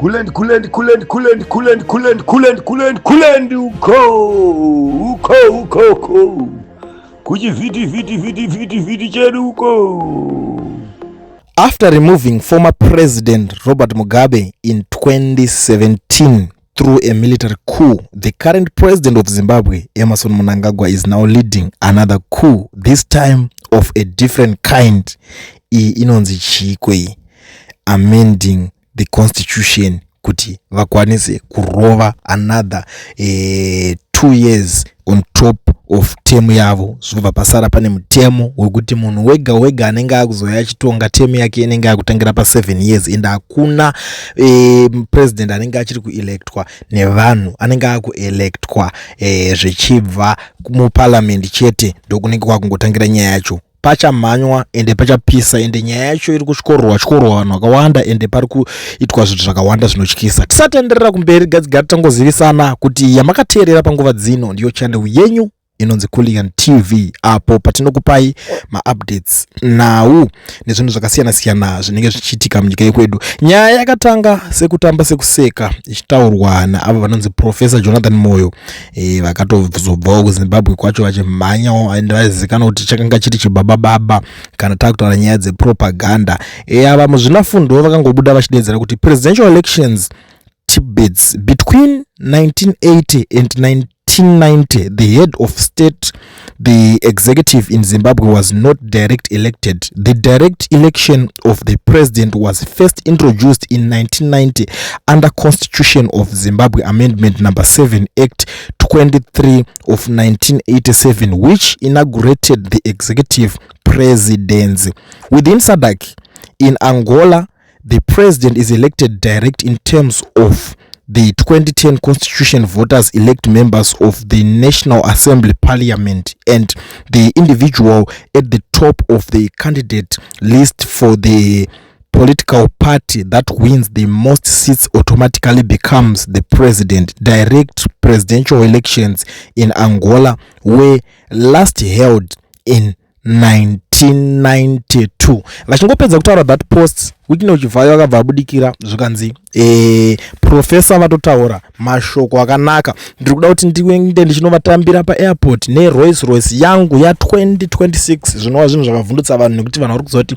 Kulend uko. Kuji viti chedu uko. After removing former President Robert Mugabe in 2017 through a military coup, the current president of Zimbabwe, Emmerson Mnangagwa, is now leading another coup, this time of a different kind. Inonzi chikwe amending the constitution kuti vakwanise kurova another 2 years on top of term yavo. Zvobva pasara pane mutemo wekuti munhu wega anenge akuzoya achitonga term yake inenge yakutangira pa 7 years ende hakuna president anenge achiri kuelectwa nevanhu, anenge akuelectwa zvichibva muparliament chete, ndokunenge kwakungotangira nyaya yacho. Pachamhanywa ende pachapisa ende nyaya yacho iri kushkorwa vanhu vakawanda ende pari kuitwa zvinhu zvakawanda zvinotyisa. Tisatenderera kumberi, gadzigara tangozivisana kuti yamakateerera panguva dzino ndiyo channel yenyu inonzi Kulian TV, apo patinokupai ma-updates nhau nezvinhu zvakasiyana zvinenge zvichiitika munyika yekwedu. Nyaya yakatanga sekutamba sekuseka ichitaurwa naavo vanonzi Professor Jonathan Moyo, vakatozobvawo kuZimbabwe kwacho vachimhanya ende vazivikanwa kuti chakanga chiri chibaba kana takutaura nyaya dzepropaganda. Ava muzvinafundo vakangobuda vachidedzera kuti presidential elections debates between 1980 and 1990, the head of state, the executive in Zimbabwe, was not direct elected. The direct election of the president was first introduced in 1990 under Constitution of Zimbabwe Amendment number 7 Act 23 of 1987, which inaugurated the executive presidency. Within SADC, in Angola, the president is elected direct in terms of the 2010 constitution. Voters elect members of the National Assembly Parliament, and the individual at the top of the candidate list for the political party that wins the most seats automatically becomes the president. Direct presidential elections in Angola were last held in 1992. Vachingopedza kutaura that post wiki uchivhayo vakabva abudikira zvikanzi professor vatotaura mashoko akanaka. Ndiri kuda kuti ndiende ndichinovatambira paairport neRolls Royce yangu ya 2026. Zvinova zvinhu zvakavhundutsa vanhu nekuti vanhu vari kuzoti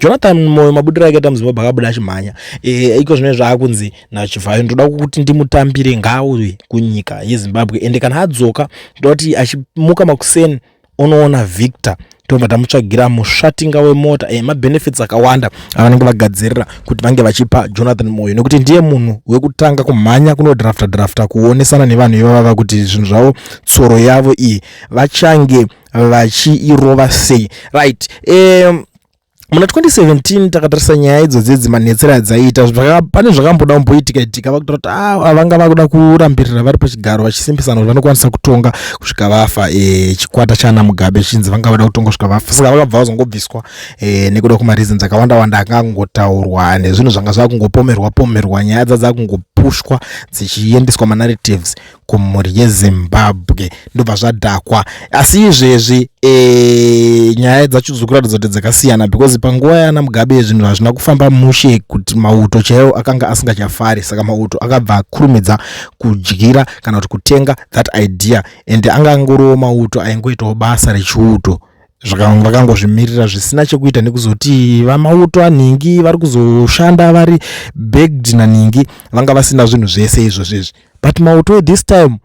Jonathan Moyo mabudiro akaita muZimbabwe akabuda achimhanya. Iko zvimwe zvaakunzi nachivhayo ndoda kuti ndimutambire ngauye kunyika yeZimbabwe, ende kana adzoka ndoda kuti achimuka makuseni unoona Victor tobva tamutsvagira mushatinga wemota mabenefits akawanda avanenge vagadzirira kuti vange vachipa Jonathan Moyo, nekuti ndiye munhu wekutanga kumhanya kunodrafta kuonesana nevanhu ivava kuti zvinhu zvavo tsoro yavo iyi vachange vachiirova sei. Right. Muna 2017 takatarisa nyaya idzodzo dzimanetsera adzaita pane zvakamboda kumboitika vakutora kuti avanga vakuda kurambirira vari pachigaro vachisimbisana kuti vanokwanisa kutonga kusvika vafa. Chikwata chana Mugabe chinzi vanga vada kutonga kusvika vafa, saka vakabva vazongobviswa nekuda kumareasons akawanda akangotaurwa nezvinhu zvanga zvakungopomerwa nyaya dzakungopushwa dzichiendeswa manarratives kumhuri yeZimbabwe ndobva zvadhakwa. Asi izvezvi nyaya dzacho dzikuratidza kuti dzakasiyana, because panguva yana Mugabe zvinhu hazvina kufamba mushe kuti mauto chaiwo akanga asingachafari, saka mauto akabva akurumidza kudyira kana kuti kutenga that idea, ende anga angoriwo mauto aingoitawo basa rechiuto vakangozvimirira zvisina chekuita nekuzoti vamauto anhingi vari kuzoshanda vari begged naningi, vanga vasina zvinhu zvese izvozvezvi. But mauto this time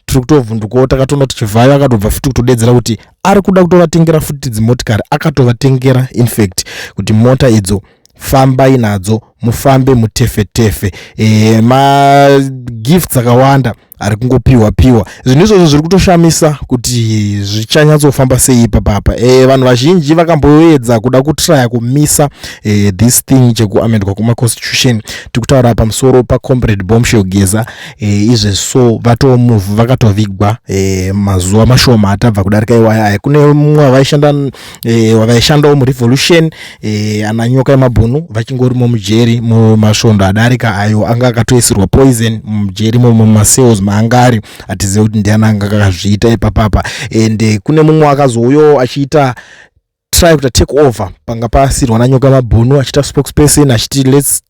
tiri kutovhundukawo takatoona kuti Chivhayo akatobva futi kutodedzera kuti ari kuda kutovatengera futi dzimotikari, akatovatengera in fact kuti mota idzo fambai nadzo mufambe mutefetefe. Magifts akawanda ari kungopiwa. Zvinhu izvozvo zviri kutoshamisa kuti zvichanyatsofamba sei ipapapa. Vanhu vazhinji vakamboedza kuda kutraya kumisa this thing chekuamendwa kuma-constitution. Tikutaura pamusoro paComrade Bombshell Geza. Izvezvo vatomuvhu vakatovigwa mazuva mashoma atabva kudarika iwaya. Kune mumwe wavaishandawo muRevolution, ananyoka yemabhunu vachingorimo mujeri mumasvondo adarika ayo anga akatoisirwa poison mujeri mumacells maangari atizive kuti ndiani anga akazviita ipapapa. Ende kune mumwe akazouyo achiita try kuti take over panga pasirwa nanyoka mabhunu achiita spokesperson achiti let's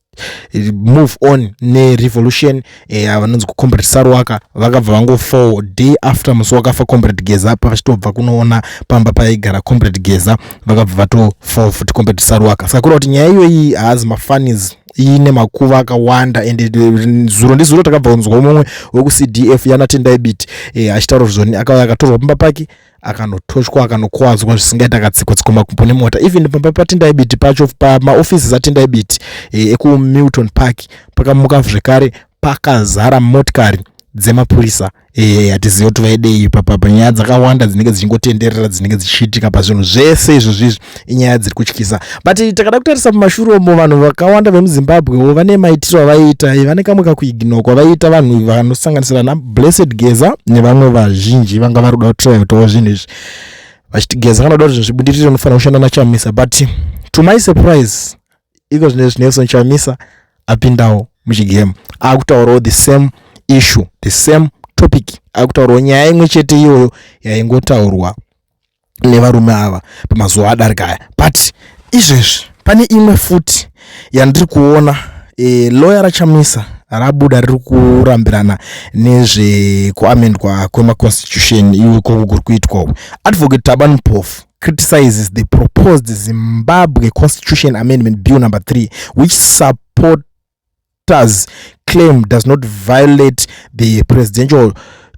move on nerevolution vanonzi kucomrade Saruwaka vakabva vangofawo day after musi wakafa comrade Geza pavachitobva kunoona pamba paigara comrade Geza vakabva vatofawo futi comrade Saruwaka. Saka kureva kuti nyaya iyoyi haazi mafanizi ine makuva akawanda ende zuro ndizuro takabva kunzwa mumwe wekuCDF yana Tendai Biti achitaura zvoni akauya akatorwa pamba pake akanotoshwa akanokwadzwa zvisingaita akatsikwa makumbo nemota. Even pamba paTendai Biti pacho pamaofisi aTendai Biti ekuMilton Park pakamuka zvekare pakazara motikari dzemapurisa hatizivi kuti vaidei panyaya dzakawanda dzinenge dzichingotenderera dzinenge dzichiitika pazvinhu zvese izvozvizvi inyaya dziri kutyisa. But takada kutarisa mumashure umo vanhu vakawanda vemuZimbabwe vane maitiro avaita vane kamwe kakuignore kwavaita vanhu vanosanganisira naBlessed Geza nevamwe vazhinji vanga vari kuda kutry kutaura zvinhu izvi vachiti Geza kanoda kuti zvinhu zvibudirire unofanira kushanda naChamisa. But to my surprise iko zvinezvi Nelson Chamisa apindawo muchigame akutaurawo the same issue, the same topic, akutaurawo nyaya imwe chete iyoyo yaingotaurwa nevarume ava pamazuva adarika aya. But izvezvi pane imwe futi yandiri kuona lawyer raChamisa rabuda riri kurambirana nezvekuamendwa kwemaconstitution iwe kuri kuitwawo. Advocate Thabani Mpofu criticizes the proposed Zimbabwe Constitution Amendment Bill number 3, which supporters claim does not violate the presidential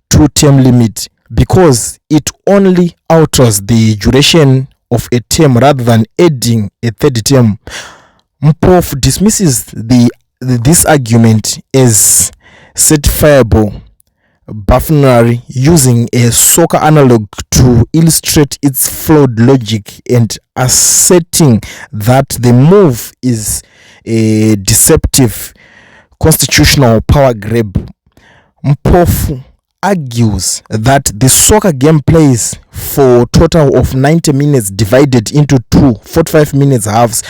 two-term limit because it only alters the duration of a term rather than adding a third term. Mpofu dismisses this argument as certifiable buffoonery, using a soccer analog to illustrate its flawed logic and asserting that the move is a deceptive constitutional power grab. Mpofu argues that the soccer game plays for a total of 90 minutes divided into 2 45 minutes halves,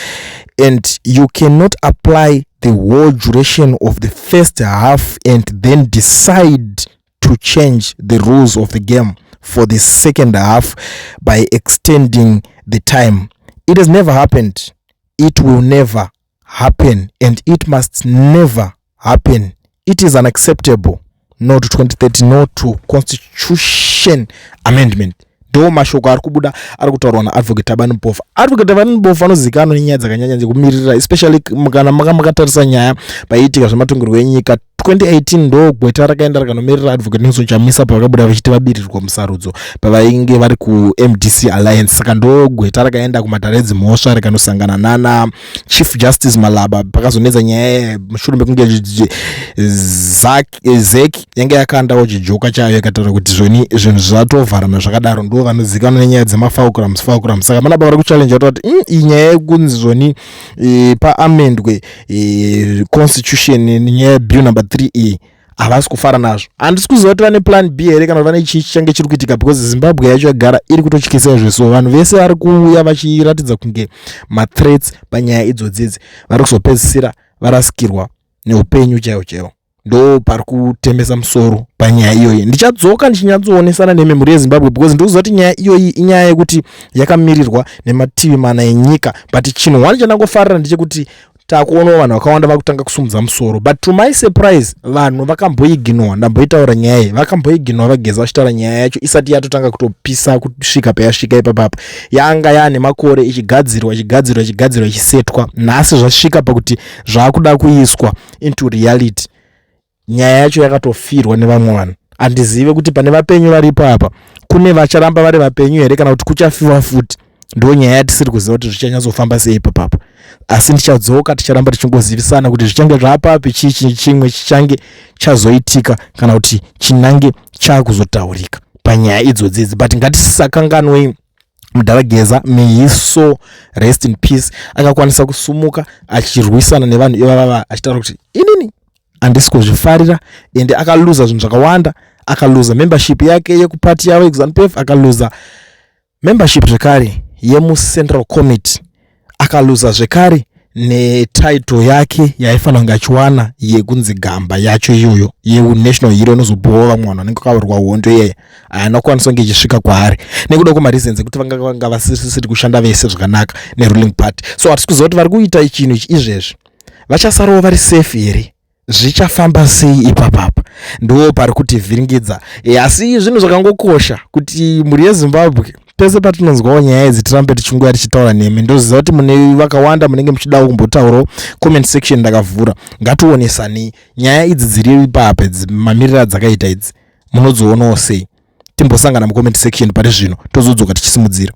and you cannot apply the whole duration of the first half and then decide to change the rules of the game for the second half by extending the time. It has never happened, it will never happen, and it must never happen. It is unacceptable. No to 2030, no to constitution amendment. Ndo mashoko ari kubuda ari kutaurwa naAdvocate Thabani Mpofu. Advocate Thabani Mpofu anozikanwa nenyaya dzakanyanya dzekumirira, especially kana makatarisa nyaya paiitika zvematongerwo enyika 2018 ndo gweta rakaenda rakanomirira Advocate Nelson Chamisa pavakabuda vachiti vabirirwa musarudzo pavainge vari kuMDC Alliance. Saka ndo gweta rakaenda kuMataredzi mhosva rikanosangana nana Chief Justice Malaba pakazonetsa nyaya mushure mekunge Zek yange yakandawo chijoka chayo yakataura kuti zvinhu zvatovharana zvakadaro ndo vanozikanwa nenyaya dzemafaukurams. Saka manaba vari kuchallenge kuti iyi nyaya yekunzi zvoni paamendwe constitution nenyaya bill number 3A havasi kufara nazvo. Handisi kuziva kuti vane plan B here kana vane chii chichange chiri kuitika, because Zimbabwe yacho yagara iri kutotyisa izvo. So vanhu vese vari kuuya vachiratidza kunge mathreats panyaya idzodzidzi vari kuzopedzisira varasikirwa neupenyu chaiwo. Ndo pari kutembesa musoro panyaya iyoyi. Ndichadzoka ndichinyatsoonesana nememhuri yeZimbabwe because ndikuziva kuti nyaya iyoyi inyaya yekuti yakamirirwa nemativi mana enyika. But chinhu wani chandangofarira ndechekuti takuonawo vanhu vakawanda vakutanga kusumudza musoro. But to my surprise vanhu vakamboignore, ndamboitaura nyaya iyi, vakamboignore vaGeza vachitaura nyaya yacho isati yatotanga kutopisa kusvika payasvika ipapapa. Yanga yaane makore ichigadzirwa ichisetwa, nhasi zvasvika pakuti zvaakuda kuiswa into reality. Nyaya yacho yakatofirwa nevamwe vanhu. Handizive kuti pane vapenyu varipo apa kune vacharamba vari vapenyu here kana kuti kuchafiwa futi. Ndo nyaya yatisiri kuziva kuti zvichanyazofamba sei papapa. Asi ndichadzoka ticharamba tichingozivisana kuti zvichange zvapapi chii chimwe chichange chazoitika kana kuti chinange chakuzotaurika panyaya idzodzidzi. But ngatisakanganwei Mudhara Geza, may he so rest in peace, akakwanisa kusumuka achirwisana nevanhu ivava achitaura kuti inini handisi kuzvifarira, ende akaluza zvinhu zvakawanda. Akaluza membership yake yekupati yavo ZANU-PF, akaluza membership zvekare yemuCentral Committee, akaluza zvekare netitle yake yaifanira kunge achiwana yekunzi gamba yacho iyoyo yenational hero inozopuwa vamwe vanhu vanenge vakavarwa hondo iyeye haana kukwanisa kunge ichisvika kwaari nekuda kwemareasons ekuti vanga vasisiri kushanda vese zvakanaka neruling party. So hatisi kuziva kuti vari kuita chinhu ichi izvezvi vachasarawo vari safe here? Zvichafamba sei ipapapa? Ndo pari kutivhiringidza. Asi zvinhu zvakangokosha kuti mhuri yeZimbabwe pese patinonzwawo nyaya idzi tirambe tichingwa tichitaura nemi. Ndoziva kuti mune vakawanda munenge muchidawo kumbotaurawo. Comment section ndakavhura. Ngationesani nyaya idzi dziri ipapa, mamiriro adzakaita idzi munodzoonao sei? Timbosangana mu comment section pari zvino tozodzoka tichisimudzira.